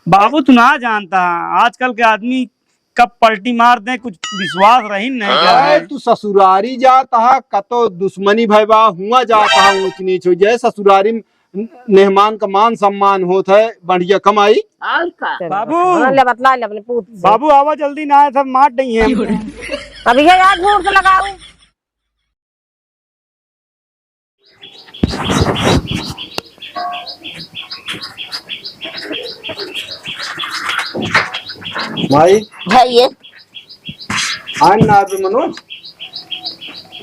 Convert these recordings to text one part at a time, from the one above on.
बाबू तू ना जानता है आजकल के आदमी कब पलटी मार दे कुछ विश्वास रही नहीं क्या है। तू ससुरारी जाता है कतो दुश्मनी भैया हुआ जाता है ऊंच नीच हो जाए ससुरारी मेहमान का मान सम्मान होता है बढ़िया कमाई। और का बाबू ले बतला ले अपने पूत से। बाबू आवा जल्दी ना है सब मार नहीं है। अब ये यार जोर से लगाऊ। माई भैया आन ना आवे मनोज।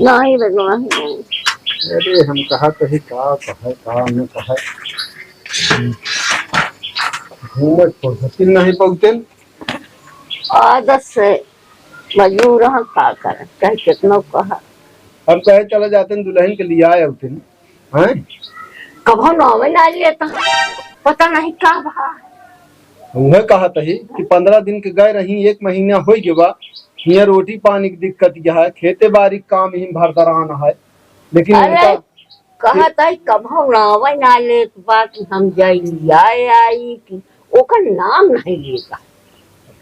नहीं भगवान अरे हम कहा कही का न कहा घूमत फुर्सतिन नहीं पहुँचन। आदत से मजबूर हम का करें कह कितनों कहा हम कहे चला जाते हैं दुल्हन के लिए आए होते हैं कभो नौवे ना लेता पता नहीं का भा उन्हें कहा तही कि 15 दिन के गए रही 1 महीना हो गया बा हियां रोटी पानी की दिक्कत यह है खेते बाड़ी काम ही भरदरान है लेकिन अरे उनका कहता है कभो नौवे ना ले बात हम जाई आई कि ओकर नाम नहीं लेता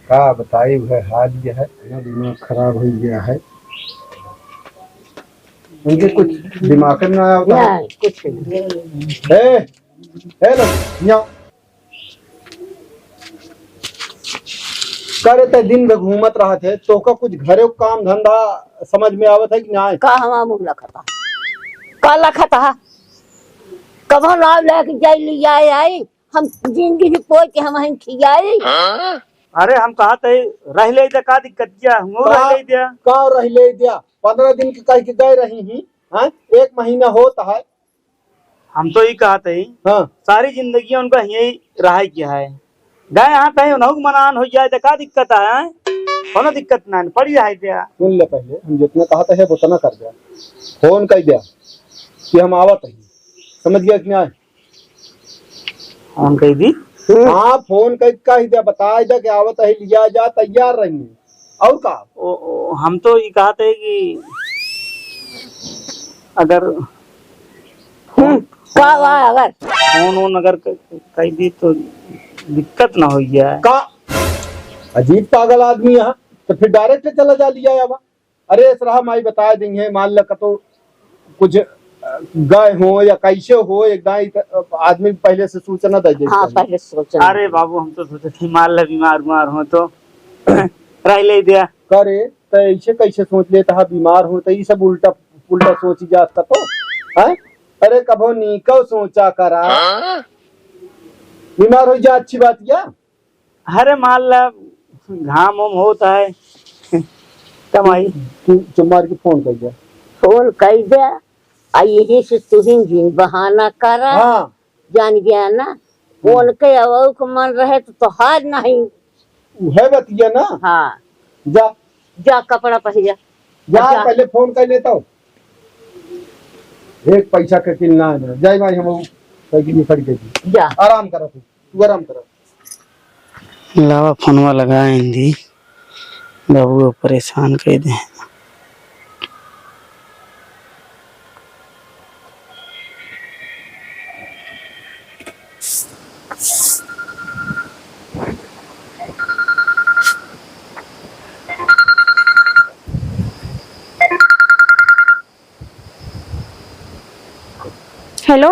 का बताई है हाल ये है इतना दिमाग खराब हो गया है उनके कुछ दिमाग में ना आता है। नहीं कुछ नहीं ए लो यहाँ करे ते दिन में घूमत रहा थे तो का कुछ घरे काम धंधा समझ में आवत है कि ना का हमा मुंह लखता का लखता कभो नाम लेके जाई लिया आई हम जिंदगी ही पोई के हम खियाई अरे हम कहा थे रह ले जा का दिक्कत क्या हम रह ले दिया का रह ले दिया 15 दिन के कह के गए रही ही हैं 1 महीना होता है। हम तो ये कहा थे हाँ सारी जिंदगी उनका यही रहा किया है गए यहाँ कहीं उन्होंने मनान हो जाए तो का दिक्कत है कोनो दिक्कत ना पड़ी रहा दिया। सुन ले पहले हम जितना कहा था उतना कर दिया फोन कर दिया कि हम आवत है समझ गया कि नहीं फोन कही दी हाँ फोन कह दिया बता दिया कि आवत है लिया जा तैयार रही और का हम तो ये कहा थे कि अगर अगर फोन अगर कही दी तो दिक्कत ना हो जाए का अजीब पागल आदमी है तो फिर डायरेक्ट चला जा लिया यावा। अरे सराह माई बता देंगे मान ल तो कुछ गए हो या कैसे हो एकदम आदमी पहले से सूचना दे हाँ पहले सोचना अरे बाबू हम तो सोचे थे मान लो बीमार हो तो रह ले दिया करे तो ऐसे कैसे सोच लेता बीमार हो तो ये सब उल्टा उल्टा सोच जाता तो है। अरे कभो नीको सोचा करा बीमार हो जा अच्छी बात क्या। अरे मान ला घाम उम होता है कमाई चुम्मार की फोन कर दिया फोन कर दिया यही से तुहिन जिन बहाना करा हाँ जान गया ना फोन के अवो को मन रहे तो हार नहीं है बतिया ना। हाँ जा जा कपड़ा पहन जा जा पहले फोन कर लेता हूँ एक पैसा का किलना है ना जय भाई हम साइकिल खड़ी कर जा आराम करो तू आराम करो लावा फोनवा लगाए हिंदी बाबू को परेशान कर दे। हेलो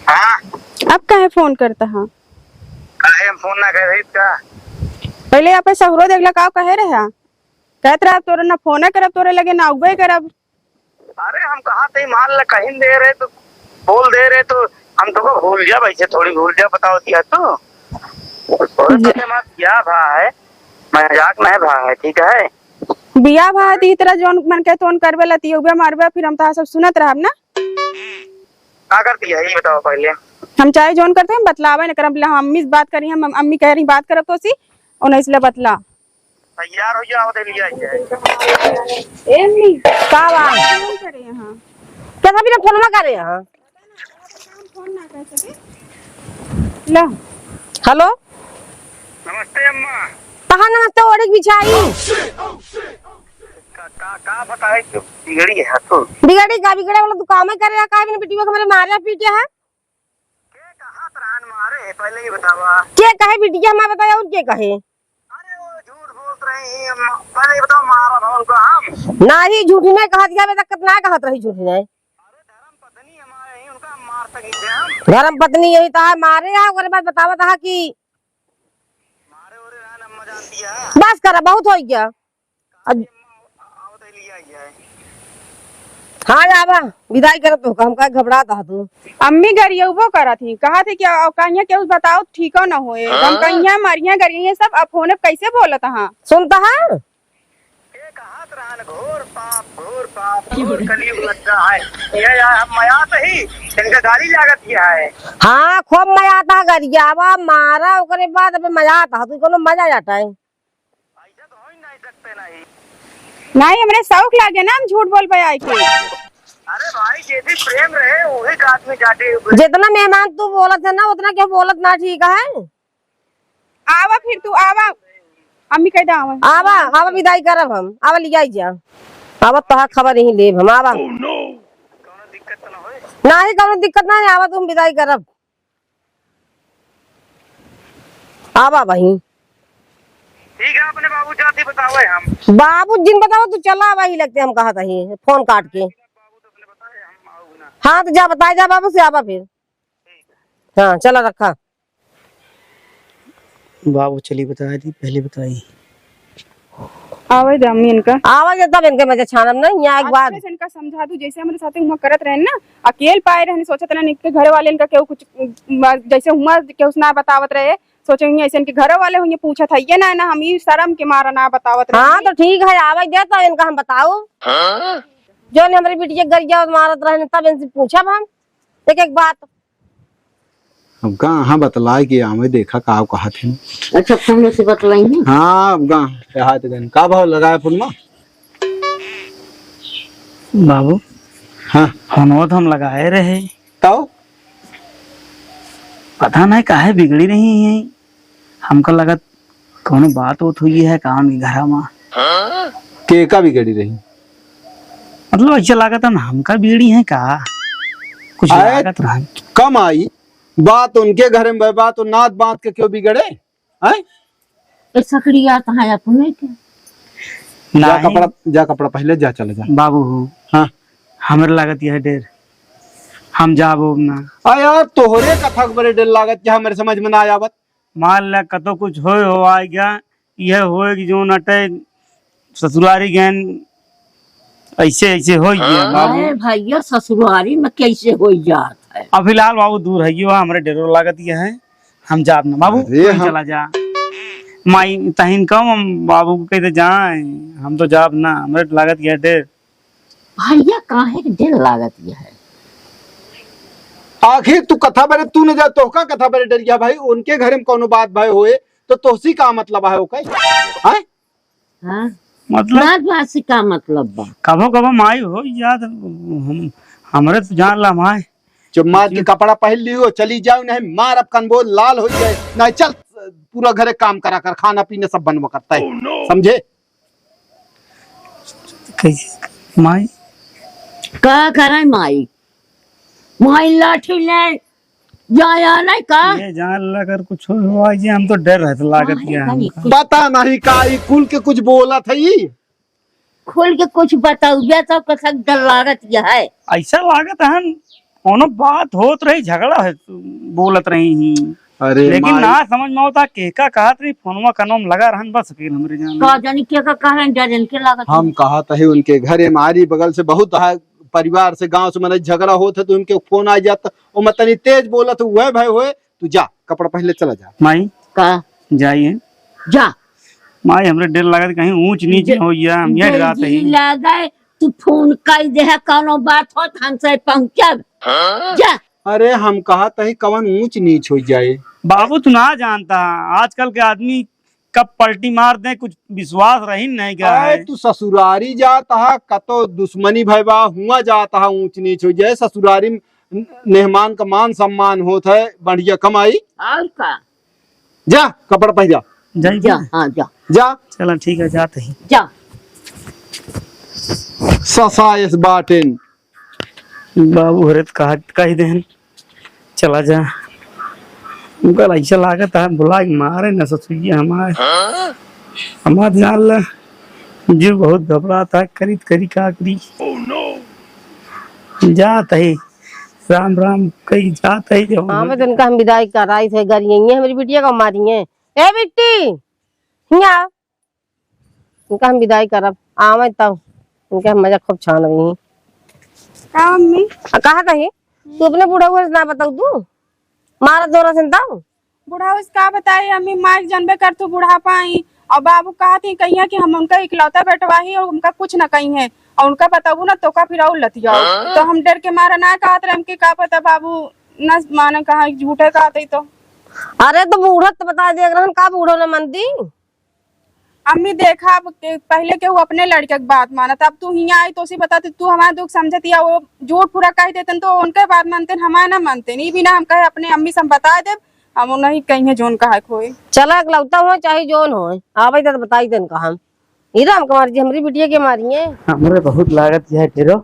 हाँ आप कहे फोन करता है काहे हम फोन ना कर रही का पहले आप सहुरो देखला का कहे रहे कहत रहा तोरे ना फोन करब तोरे लगे ना उबे करब। अरे हम कहाँ थे मान ला कहीं दे रहे तो बोल दे रहे तो हम तो भूल जा वैसे थोड़ी भूल जा बताओ दिया तो क्या भा है मजाक नहीं भा है ठीक है बिया भात ई तरह जोन मन के तोन करबे लती उबे मारबे फिर हम ता सब सुनत रहब ना क्या करती है ये बताओ पहले हम चाहे जोन करते हम बतलावे न करब हम अम्मी से बात करी हम अम्मी कह रही बात करब तो सी और इसलिए बतला तैयार हो जाओ दे लिया जाए एम्मी का बात फोन करे यहां कैसा भी फोन ना करे यहां फोन ना कर सके ला हेलो नमस्ते अम्मा कहां नमस्ते ओढ़ बिछाई का बताए बिगड़ी है तो बिगड़ी का बिगड़े वाला तू काम करे का बिन बेटी को हमारे मारा पीटे है के कहां प्राण मारे है पहले ही बतावा। के कहे बिटिया हमारा बताया और के कहे अरे वो झूठ बोल रहे हैं, पहले ही बताओ मारा था उनको हम। ना ही झूठी ने कहा दिया बेटा कितना कहत रही झूठी ने। अरे धर्म पत्नी हमारे ही उनका मार सकी थे हम। धर्म पत्नी यही था मारे है ओकरे बाद बतावा था कि मारे और अम्मा जानती है। बस करा बहुत हो गया। आओ तो लिया ही है। हाँ आवा विदाई करत हो हम का घबराता तू। अम्मी गरियबो करा थी कहा थे कि कहिया के उस बताओ ठीक न होए हम कहिया मरिया गरिया सब अब फोन कैसे बोलत हां सुनता है ये कहात रहन घोर पाप घोर कलयुग लगता है। ये हम मया सही इनका गाली लागत किया है। हाँ खूब मजा आता गरियावा मारा ओकरे बाद अब मजा आता तू कोनो मजा जाता है। ऐसा तो हो ही नहीं सकते नहीं। नहीं हमरे शौक लागे ना हम झूठ बोल पे आई के। अरे भाई जैसे प्रेम रहे वही आदमी जाते। जितना मेहमान तू बोलत है ना उतना क्यों बोलत ना ठीक है। आवा फिर तू आवा अम्मी कह दा आवा आवा आवा विदाई करब हम आवा लिया जा आवा तो खबर ही लेब हम आवा कोनो दिक्कत तो ना होए। ना ही कोनो दिक्कत ना है आवा तुम विदाई करब आवा भाई ठीक है अपने बाबू जाति बताओ हम। बाबू जिन बताओ तू चला वही लगते हम कहा था फोन काट के। बाबू तो अपने बताए हम आओ ना। हाँ तो जा बताए जा बाबू से आवा फिर। हाँ चला रखा बाबू चली बताई थी पहले बताई। आवे दे अम्मी इनका आवाज तब इनके मजे छानम नहीं यहाँ एक बार अच्छे से इनका समझा दू जैसे हमारे साथ हुआ करत रहे ना अकेले पाए रहे सोचत रहे इनके घर वाले इनका केहू कुछ जैसे हुआ केहू ना बतावत रहे सोचे हुए ऐसे इनके घर वाले हुए पूछत है ये ना हम ही शर्म के मारा ना बतावत रहे। हाँ तो ठीक है आवाज दे तो इनका हम बताओ जो ने हमारी बिटिया गरिया मारत रहे तब इनसे पूछा हम एक बात। अब कहाँ बतलाए कि हमें देखा का कहा थे। अच्छा फोन से बतलाई हाँ अब हाथ गन का भाव लगाया फोन में। बाबू हाँ फोनवा तो हम लगाए रहे तो पता नहीं काहे बिगड़ी रही है। हमको लगा कोनो बात होत हुई है काम की घर में के का बिगड़ी रही। मतलब ऐसा लागत है हमका बिगड़ी है का कुछ अरे, लागत रहा कम आई बात उनके घर में बात तो नात बात के क्यों बिगड़े हैं। सकड़िया है अपने के जा कपड़ा पहले जा चले जा बाबू हाँ हमारे लागत यह डेर हम जाबो ना। यार तोहरे कथा बड़े डर लागत क्या मेरे समझ में ना आवत। मान ला कतो कुछ हो आ गया यह हो कि जो नटे ससुरारी गैन ऐसे ऐसे हो गया बाबू। भैया ससुरारी में कैसे हो जात है। अब फिलहाल बाबू दूर है हमारे डेरो लागत यह है हम जाब ना बाबू चला जा माई तहिन कम हम बाबू को कहते जाए हम तो जाब ना हमारे लागत यह डेर। भैया काहे के दिल लागत ये है। आखिर तू कथा बरे तू न जा तोहका कथा बरे डर गया भाई उनके घर में कोनो बात भाई होए तो तोहसी का मतलब है ओके हैं। हाँ मतलब बात से का मतलब बा। कभो कभो माई हो याद हम हमरे तो जान ला माई जब मार के कपड़ा पहन लियो चली जाओ नहीं मार अब कनबो लाल हो जाए नहीं चल पूरा घरे काम करा कर खाना पीना सब बनवा करता है समझे। कैसे माई का करे माई माई लाठी ले जाया नहीं का ये जान लगर कुछ हो आज हम तो डर रहता लागत क्या हमका। पता नहीं का ई कुल के कुछ बोला था ये खोल के कुछ बताऊ तो कसा डर लागत ये है। ऐसा लागत है कोनो बात होत रही झगड़ा है बोलत रही ही अरे लेकिन माई। ना समझ में होता केका कहत रही फोनवा कनम लगा रहन बस फिर हमरे जान का जानी के का कारण डरन के लागत हम कहा था उनके घर हमारी बगल से बहुत परिवार से गांव से मैंने झगड़ा होता तो उनके फोन आ जाता वो मैं तनी तेज बोला तो वह भाई हुए तू जा कपड़ा पहले चला जा माई का जाइए जा माई हमरे डर लागत कहीं ऊंच नीच हो गया हम ये रात ही लगे तू फोन कर दे कोनो बात हो हमसे पहुंचब जा। अरे हम कहा था कवन ऊंच नीच हो जाए। बाबू तू ना जानता आजकल के आदमी कब पलटी मार दे कुछ विश्वास रही नहीं क्या है। तू ससुरारी जाता है कतो दुश्मनी भैया हुआ जाता है ऊंच नीच हो जाए ससुरारी में मेहमान का मान सम्मान होता है बढ़िया कमाई और का जा कपड़ा पहन जा जाइए जा हाँ जा जा चलो ठीक है जाते ही जा ससा इस बाटेन बाबू हरे कह देन चला जा उनका ऐसा लागत है बुला के मारे न ससुइया हमारे हमारे जान ला जो बहुत घबराता है करी करी का करी जात है राम राम कहीं जात है जो हाँ मैं इनका हम विदाई कर रही थे घर यही है हमारी बिटिया को मारी है ए बिट्टी यहाँ इनका हम विदाई करब आवे तब इनका हम मजा खूब छान रही का मम्मी कहा कही तू अपने बूढ़ा हुआ ना बताऊ तू मारा जोरा से बताऊ बूढ़ा उसका बताई अम्मी माँ जानबे कर तू बूढ़ा पाई और बाबू कहा थी कहीं कि हम उनका इकलौता बेटवा ही और उनका कुछ न कहीं है और उनका बताबू ना तो का फिर और लतिया तो हम डर के मारा ना कहत रहे हमके का पता बाबू न माने कहा झूठे कहते तो अरे तो बूढ़ा तो बता दिया ग्रहण का बूढ़ो न मनती अम्मी देखा अब पहले के वो अपने लड़के की बात माना अब तू यहाँ आई तो उसी बताते तू हमारा दुख समझती है वो झूठ पूरा कह देते तो उनके बात मानते हमारे ना मानते नहीं बिना हम कहे अपने अम्मी से हम बता दे हम नहीं कहीं जोन कहा खोए चला इकलौता हो चाहे जोन हो आवे तो बताई तन का हम हीरा हम कुमार जी हमारी बिटिया के मारी है हमरे बहुत लागत है तेरो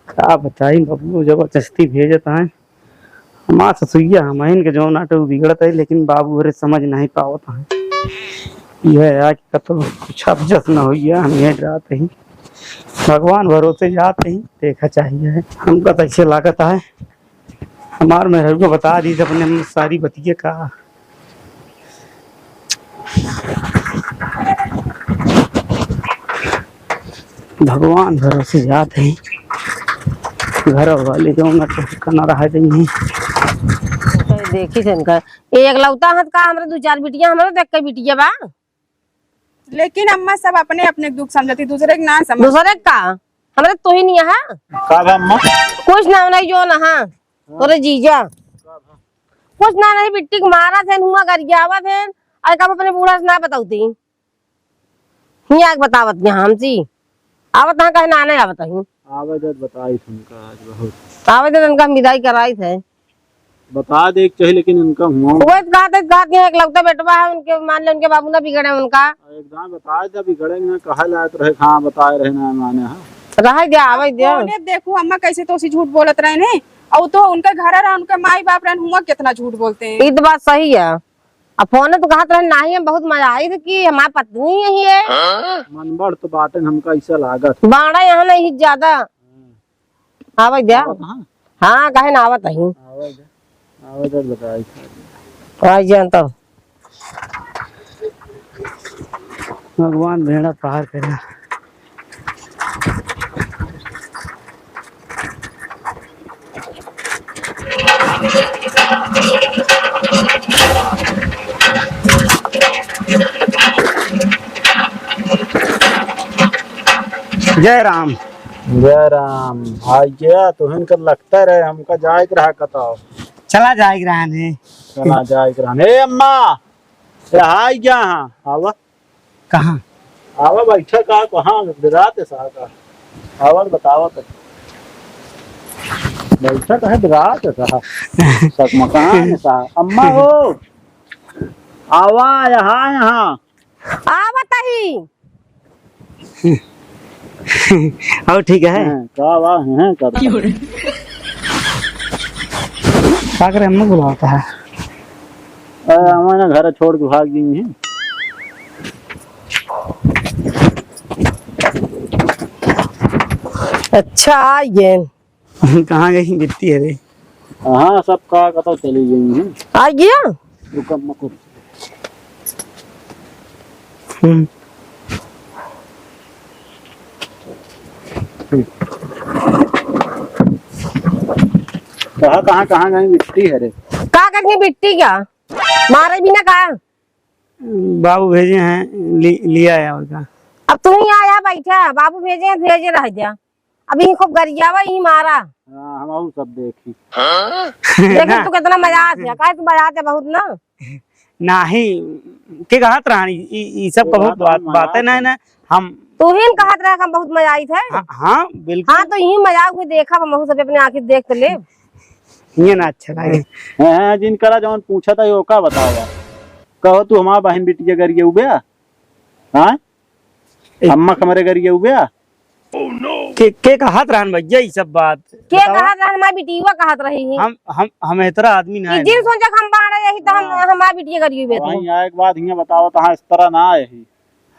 का बताई बाबू जबरदस्ती भेजता है हमार ससुइया हम इनके जो नाटक बिगड़ता है लेकिन बाबू हरे समझ नहीं पावत है यह है कि तो कुछ अबजस न हो हम ये डराते ही भगवान भरोसे जाते ही देखा चाहिए हमका तो ऐसे लागत है हमार मेहर को बता दी अपने सारी बतिया का भगवान भरोसे जाते ही घर वाले जो न रहा नहीं देखी थे इनका एक लौता हाथ का हमारे दो चार बिटिया हमारे देख के बिटिया बा लेकिन अम्मा सब अपने अपने दुख समझती दूसरे के ना समझ दूसरे का हमारे तो ही नहीं है का अम्मा कुछ ना नहीं जो ना हाँ तोरे जीजा कुछ ना नहीं बिट्टी को मारा थे हुआ कर गया आवा थे आज कब अपने बूढ़ा से ना बताऊती ही आग बतावत यहाँ हमसी आवत हाँ कहे ना नहीं आवत ही आवेदन बताई तुमका आज बहुत आवेदन इनका हम विदाई कराई थे बता दे चाहिए लेकिन उनका हुआ वो कहते हैं इकलौता बेटवा है उनके मान ले उनके बाबू ना बिगड़े उनका एकदम बताए जब बिगड़ेंगे कहा लायक रहे हाँ बताए रहे ना माने हाँ रह दिया आवे दिया देखो अम्मा कैसे तो उसी झूठ बोलत रहे ने और तो उनका घर रहा उनका माई बाप रहन हुआ कितना झूठ बोलते हैं ये तो बात सही है अब फोन तो कहते रहे नहीं है बहुत मजा आई थी कि हमारी पत्नी यही है मन बढ़ तो बाटे हमका ऐसा लागत बाड़ा यहाँ नहीं ज्यादा आवे दिया हाँ कहे ना आवत ही आवेदन बताई आज जानता भगवान भेड़ा पार करे जय राम आ गया तो इनका लगता रहे हमका जाए रहा कताओ चला जाएगी रहने चला जाए रहा ए अम्मा हाय क्या आवा कहाँ आवा बैठा का कहाँ विराट है सा का आवा बतावा तो बैठा का है विराट है सा सब मकान है सा अम्मा हो आवा यहाँ आवत ही और ठीक है का आवा है कर क्या करे अम्मा बुलाता है हमारे घर छोड़ के भाग गई है अच्छा ये कहाँ गई बिट्टी है रे हाँ सब का कतो चली गई है आ गया रुक अम्मा को कहाँ गई बिट्टी है रे का करनी बिट्टी क्या मारे भी ना कहा बाबू भेजे हैं लिया है और का अब तू ही आया बैठा बाबू भेजे रह जा अभी खूब गरियावा ही मारा हम सब देखी देखी तू कितना मजा आता है तू बजाते बहुत ना नहीं के कहत रानी ई सब का बहुत बात है ना हम तू ही कहत रहा हम बहुत मजा आई थे हाँ बिल्कुल हाँ तो यही मजाक हुई देखा हम सब अपने आंखें देख तो ले ये ना अच्छा लगे जिनका जौन पूछा था यो का बताओ कहो तू हमारा बहन बिटिया गरिए उबे हाँ अम्मा हमारे गरिए उबे के कहत रहन भैया ये सब बात के कहत रहन हमारी बिटिया कहत रही हम इतना आदमी ना है। जिन सोचा हम बाड़ा यही तो हम हमारी बिटिया करिए बेटे वहीं आए के बाद हियां बताओ तहां इस तरह ना आए ही।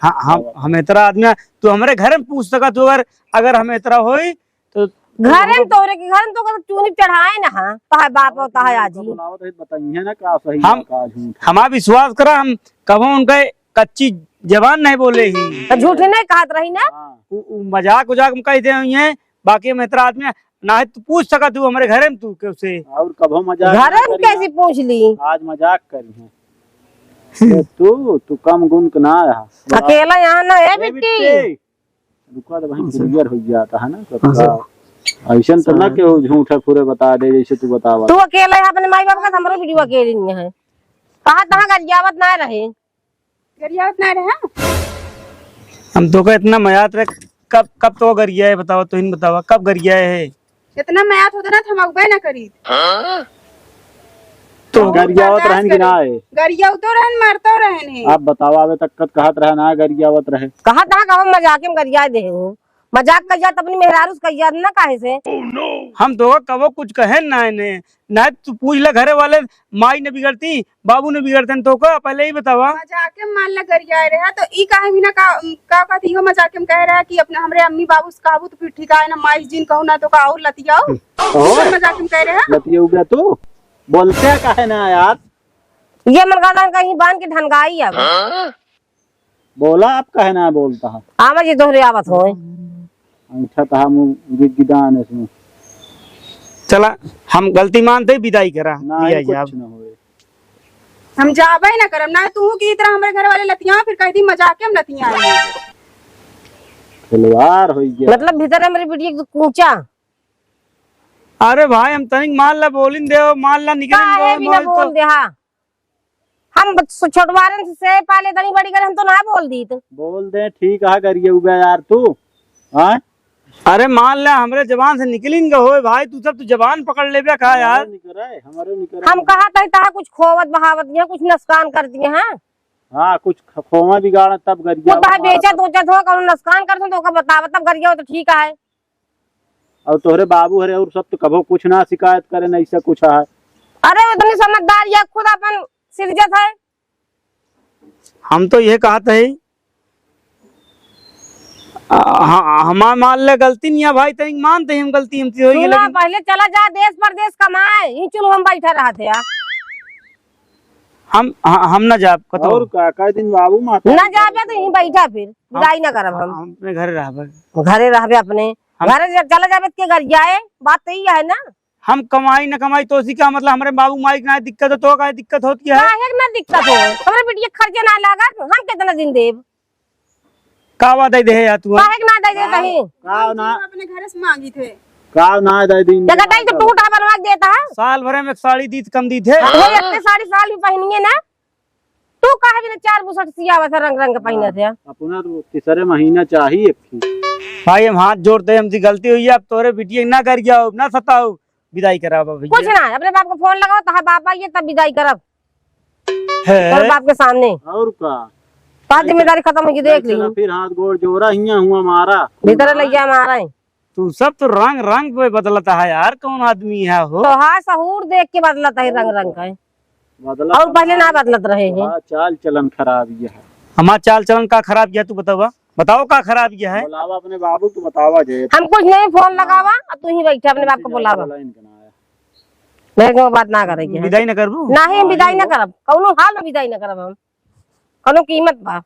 हम इतना आदमी ना, तो हमारे घर में पूछ सका तो अगर हम इतना होई तो घर में तोरे के घर में तो चूनी चढ़ाए ना हां ताहे बाप और ताहे आजी बुलावत है बताइए ना का सही हम का झूठ। हमारा विश्वास करा, हम कबो उनका कच्ची जबान नहीं बोले ही, तो झूठ नहीं कहत रही ना। मजाक उजाक में कहते हैं। बाकी हम इतना आदमी ना है, तू पूछ सका तू हमारे घर में तू के से और कभो मजाक घर में कैसे पूछ ली आज मजाक करी है तू कम गुण का ना रहा अकेला यहाँ ना है बिट्टी रुका तो भाई क्लियर हो जाता है ना सबका। ऐसा तो ना कि झूठे पूरे बता दे जैसे तू बतावा। तू अकेला है अपने माई बाप का, हमरो वीडियो अकेले नहीं है। कहा तहां गरियावत ना रहे गरियावत ना रहे। हम तो का इतना मयात रख कब तो गरिया है बताओ, तो इन बतावा कब गरिया है। इतना मयात होता ना तो हम अगबे ना करी। तो गरियावत रहन की ना है गरियावत रहन मरतो रहन। आप बताओ आवे तक कहत रहे ना गरियावत रहे। कहा तहां का मजाक में गरिया दे हूं, मजाक कर जात अपनी मेहरारू का याद ना काहे से। हम तो कबो कुछ कहे ना तू पूछ ले घरे वाले, माई ने बिगड़ती बाबू ने बिगड़ते तो का पहले ही बतावा। मजाक में मान ला गरिया रहा तो ई काहे भी ना का थी हो मजाक में कह रहा कि अपने हमरे अम्मी बाबू से कहबू तो फिर ठीक है ना माई जिन कहू ना तो का और लतियाओ मजाक में कह रहा लतिया उगया तू बोलते काहे ना यार। ये मनगादा कहीं बांध के ढंगाई अब बोला आप काहे ना बोलता है। आवा जी दोहरे आवत हो अंगूठा कहा मुंह गिदान इसमें। चला हम गलती मानते विदाई करा ना दिया ही जाए। कुछ ना होए। हम जाबे ना करम ना तू की तरह हमारे घर वाले लतिया फिर कहती मजाक में लतिया खिलवाड़ हो गया मतलब भीतर है मेरी बिटिया कूचा। अरे भाई हम तनिक मान ला बोलिन दे मान ला काहे भी ना बोल दे हा। हम छोटवारन से पाले तनी बड़ी कर हम तो ना बोल दी तो बोल दे ठीक है करिए उबे यार तू। हाँ अरे मान ला हमरे जबान से निकलिन का होए भाई, तू सब तू जबान पकड़ ले बे का यार। हमारे हम कहा था कुछ खोवत बहावत दिया कुछ नुकसान कर दिए हैं। हाँ कुछ खोमा बिगाड़ा तब गरिया वो बेचा दोचा थो कौन नुकसान कर तो का बतावा तब गरिया तो ठीक है। और तोहरे बाबू हरे और सब तो कभो कुछ ना शिकायत करे ना ऐसा कुछ है। अरे इतनी समझदार या खुद अपन सिरजत है। हम तो ये कहते है हमार मान ले गलती नहीं है भाई, तनिक मानते हैं हम गलती हमसे होई है, सुना लेकिन पहले चला जा देश परदेश कमाए ही चलो हम बैठा रहा थे यार। हम ना जाब कतो और का दिन बाबू माता ना जाबे तो यहीं बैठा फिर विदाई ना करब हम अपने घरे रहबे। घरे रहबे अपने घरे चला जाबे के घर जाए बात तो यही है ना। हम कमाई न कमाई तो उसी का मतलब हमारे बाबू माई के ना दिक्कत हो तो का दिक्कत होती है। काहे ना दिक्कत हो हमरे बिटिया खर्चे ना लागत हम कितना दिन देब का बात दे है या तू काहे ना दे दे कहीं का ना अपने घर से मांगी थे का ना दे दिन जगह टाइम तो टूटा बनवा के देता है। साल भरे में एक साड़ी दी कम दी थे। वो इतने साड़ी साल भी पहनिए ना तू काहे भी 4 बुसट सियावा था रंग रंग के पहने थे। अपना तो तीसरे महीना चाहिए भाई हम हाथ जोड़ते हमसे गलती हुई है, अब तोरे बिटिया ना कर गया ना सताओ विदाई करा भैया। कुछ ना अपने बाप को फोन लगाओ तो बाप आइए तब विदाई करब है तेरे बाप के सामने और का बात जिम्मेदारी खत्म होगी देख ली फिर हाथ गोड़ जोड़ा हिया हुआ मारा भीतर ले गया मारा है। तू सब तो रंग रंग पे बदलता है यार, कौन आदमी है हो। तो हाँ सहूर देख के बदलता है रंग रंग का बदला और पहले ना बदलत रहे हैं। चाल चलन खराब ये है। हमारा चाल चलन का खराब किया तू बताओ का खराब किया है। बुलावा अपने बाबू को बतावा जे हम कुछ नहीं फोन लगावा और तू ही बैठे अपने बाप को बुलावा मेरे को बात ना करेगी विदाई न करबू ना ही हम विदाई ना करब कौनो हाल में विदाई ना करब हम कौनो कीमत बा।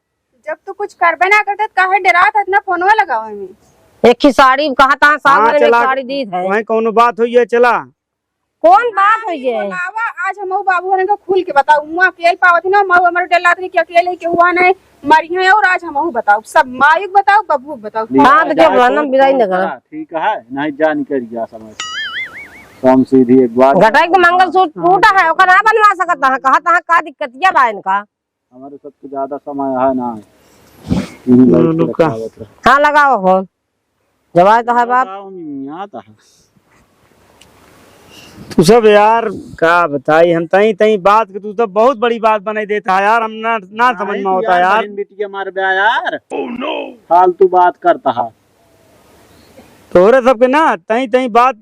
जब तू कुछ करबे ना करते काहे डरात है इतना फोनवा लगावे में। एक ही साड़ी कहा था साल हाँ, भरे में चला साड़ी दी है वहीं कौनो बात हुई है चला कौन बात हुई है। बोलावा आज हम बाबू हन को खुल के बताऊ मुआ अकेले पावत ना मऊ हमर डलात नहीं कि अकेले के हुआ नहीं मरी है और आज हम बताऊ सब मायुक बताऊ बबू बताऊ। हाँ तो जब ना विदाई ना करब ठीक है नहीं जा निकल गया समझ कम सीधी एक बार घटाई के मंगलसूत्र टूटा है ओका ना बनवा सकत है कहा था का दिक्कत या बा इनका। हमारे सबसे ज्यादा समय है ना हाँ लगाओ फोन जवाब तो है बाप आता है तू सब यार का बताई हम तई तई बात के तू तो बहुत बड़ी बात बनाई देता है यार, हम ना समझ में होता यार। बेटिया मार बे यार फालतू बात करता है तोरे सबके ना तई तई बात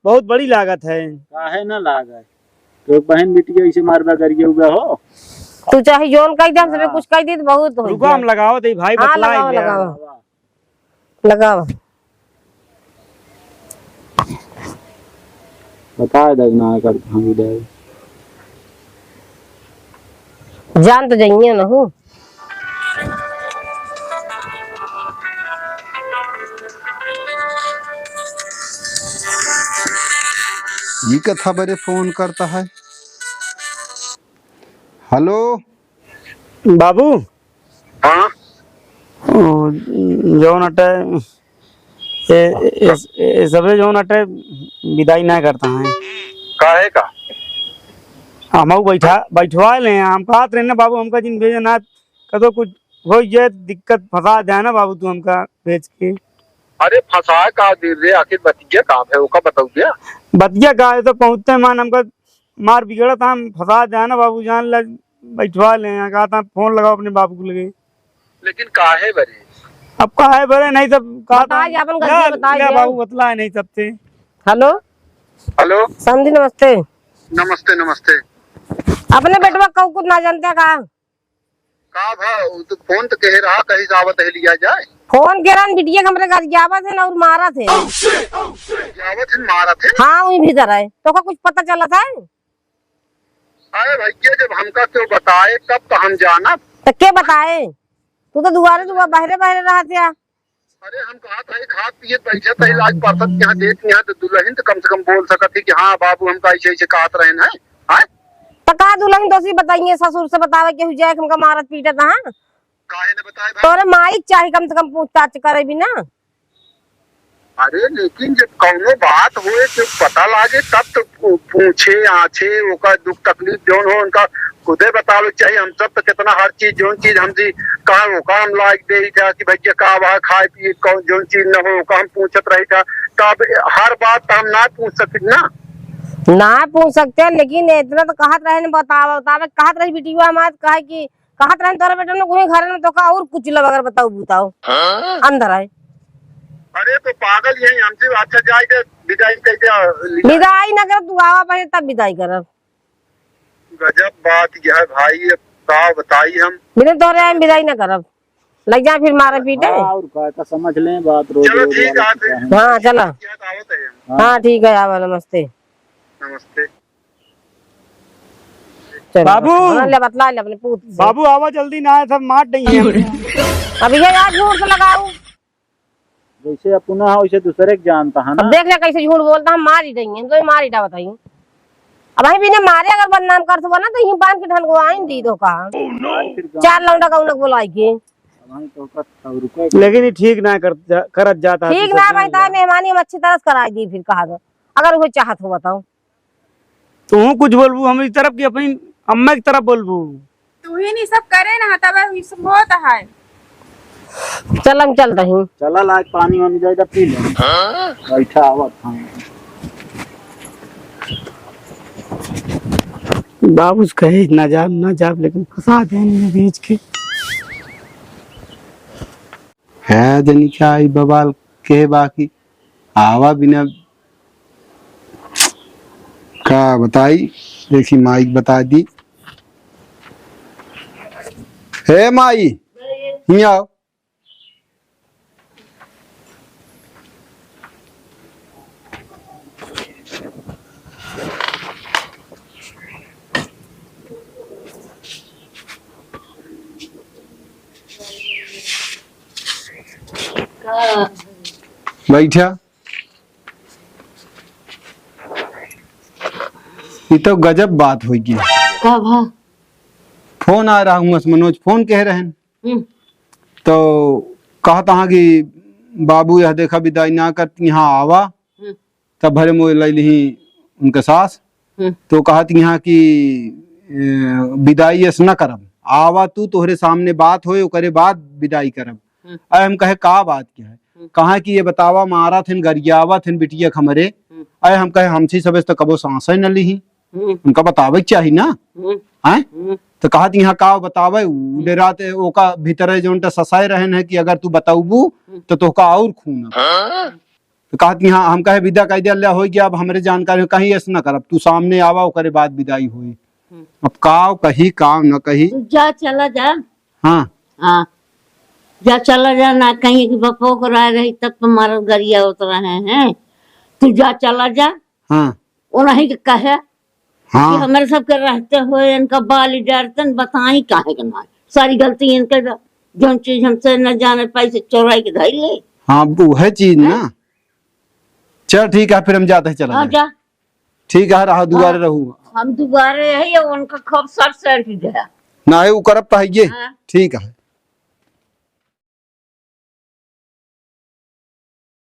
बहुत बड़ी लागत है। काहे ना लागे तो बहन बिटिया ऐसे मारबा करिए हुआ हो। तू चाहे जोन कह दे हमसे कुछ कह दी तो बहुत हो रुको हम लगाओ दे भाई हाँ बतला लगाओ दे। लगाओ लगाओ बता दे ना कर हम दे जान तो जाइए ना हूँ। ये कथा बड़े फोन करता है। हेलो बाबू हाँ जौन अटे ए सबे जौन अटे विदाई ना करता है। काहे का हम बैठवा ले हम कहत रहे ना बाबू हमका जिन भेजे ना कदो कुछ हो जाए दिक्कत फंसा जाए ना बाबू तू हमका भेज के। अरे फंसाए का दे रे आखिर बतिया काम है ओका बताऊ दिया। बतिया का है तो पहुंचते मान हमका मार बिगड़ा था हम फंसा जाए ना बाबू जान ल बैठवा ले कहा था फोन लगाओ अपने बाबू को लगे। लेकिन काहे बरे अब कहा है बरे नहीं सब कहा था बताइए, अपन गलती बताइए। बाबू बतला है नहीं सबसे। हेलो हेलो समझी नमस्ते। नमस्ते नमस्ते अपने बेटवा कऊ कुछ ना जानते का तो फोन तो कह रहा कहीं जावत है लिया जाए। फोन के रन बिटिया हमरे घर जावा थे ना और मारा थे। जावत है मारा थे। हाँ वही भीतर है तो का कुछ पता चला था अरे भैया जब हमका क्यों बताए तब तो हम जाना। तो के बताए तू तो दुआरे दुआ बहरे बहरे रहा था। अरे हम कहा था खा पिए बैठे थे आज पार्षद यहाँ देख यहाँ तो दुल्हन तो कम से कम बोल सकती कि हाँ बाबू हमका ऐसे ऐसे कहत रहे हैं। तो का दुल्हन दोषी बताइए ससुर से बतावे के हुई जाए हमका मारत पीटत हाँ काहे ने बताए भाई। तोरे माइक चाहिए कम से कम पूछताछ करे भी ना। अरे लेकिन जब कौनो बात होए तो पता लागे तब तो पूछे आछे ओका दुख तकलीफ जोन हो उनका खुदे बतावे चाहिए। हम सब तो कितना हर चीज जोन चीज हमसे कहा ओका हम लाइक दे था कि भैया का वहा खाए पिए कौन जोन चीज न हो ओका हम पूछत रही था। तब हर बात तो हम ना पूछ सकते ना पूछ सकते लेकिन इतना तो कहत रहे बतावे कहत रही बिटिया हमारे कहे कि कहत रहे तोरे बेटा ने कोई घर में तो का और कुछ लब अगर बताओ अंदर है। अरे तो पागल यही हमसे अच्छा जाए विदाई कैसे विदाई न कर तू आवा पहले तब विदाई कर। गजब बात यह है भाई अब का बताई हम बिना तोरे हम विदाई न करब लग जा फिर मारे पीटे। और का समझ लें बात रोज चलो रोज ठीक वाली है है। हाँ चलो क्या दावत है हम। हाँ ठीक है आवा नमस्ते। नमस्ते चलो बाबू! हाँ, ले बतला ले अपने पूत से। बाबू आवा जल्दी ना है सब मार देंगे। अभी ये यार झूठ से लगाऊ जैसे अपना है वैसे दूसरे के जानता है ना। अब देख ले कैसे झूठ बोलता हम मार ही देंगे तो मार ही डा बताइए। अब भाई बिना मारे अगर बदनाम कर सको ना तो ही बांध के ढन को आइन दी दो का फिर चार लौंडा का उनक बोलाई के वहीं तो का 100 रुपए लेकिन ये ठीक ना करत जाता है। ठीक ना भाई ता मेहमानी हम अच्छी तरह से कराई दी फिर कहा दो अगर वो चाहत हो बताओ। तू कुछ बोलबू हमारी तरफ की अपनी अम्मा की तरफ बोलबू। तू ही नहीं सब करे ना तब ये सब होता है। चल हम चल रही चला लाज पानी वानी जाएगा पी ले बैठा आवत हाँ। बाबू से कहे ना जाब लेकिन फंसा देंगे बीच के। है जनी क्या आई बवाल के बाकी आवा बिना का बताई। देखी माइक बता दी। हे माई यहाँ आओ। बैठा ये तो गजब बात होगी। फोन आ रहा हूँ मनोज फोन कह रहे हैं तो कहता हाँ कि बाबू यह देखा विदाई ना करती यहाँ आवा तब भरे मोह ली उनके सास तो कहती यहाँ कि विदाई ऐसा न करब आवा तू तोहरे सामने बात होए ओकरे बाद विदाई करब। अरे हम कहे का बात क्या है कहा कि ये बतावा मारा थे गरियावा थे बिटिया खमरे। अरे हम कहे हमसे सब तो कबो सांस न ली उनका बतावे चाहिए ना है तो कहा यहाँ का बतावे उले रात ओका भीतर जो ससाए रहन है कि अगर तू बताऊबू तो तोका और खून तो कहती हाँ हम कहे विदा कह दिया हो गया, अब हमारे जानकारी में कहीं ऐसा ना कर, अब तू सामने आवा ओकरे बाद विदाई हुई। अब काव कही काम न कही। तू जा चला जा। हाँ हाँ जा चला जा, ना कहीं कि बपो को राय रही तब तुम्हारा गरिया उतर रहे हैं। तू जा चला जा। हाँ वो नहीं कि कहे कि हाँ हमारे सबके रहते हुए इनका बाल डरतन बताई काहे के ना सारी गलती इनके जो चीज हमसे न जाने पैसे चोराई के धई ले। हाँ वो है चीज ना। चल ठीक है फिर हम जाते हैं, चला हाँ जाए। जा। ठीक है रहा दुबारे रहूंगा। हम दोबारा यही उनका खूब सर सर गया ना है वो करब तो है ये। हाँ। ठीक है।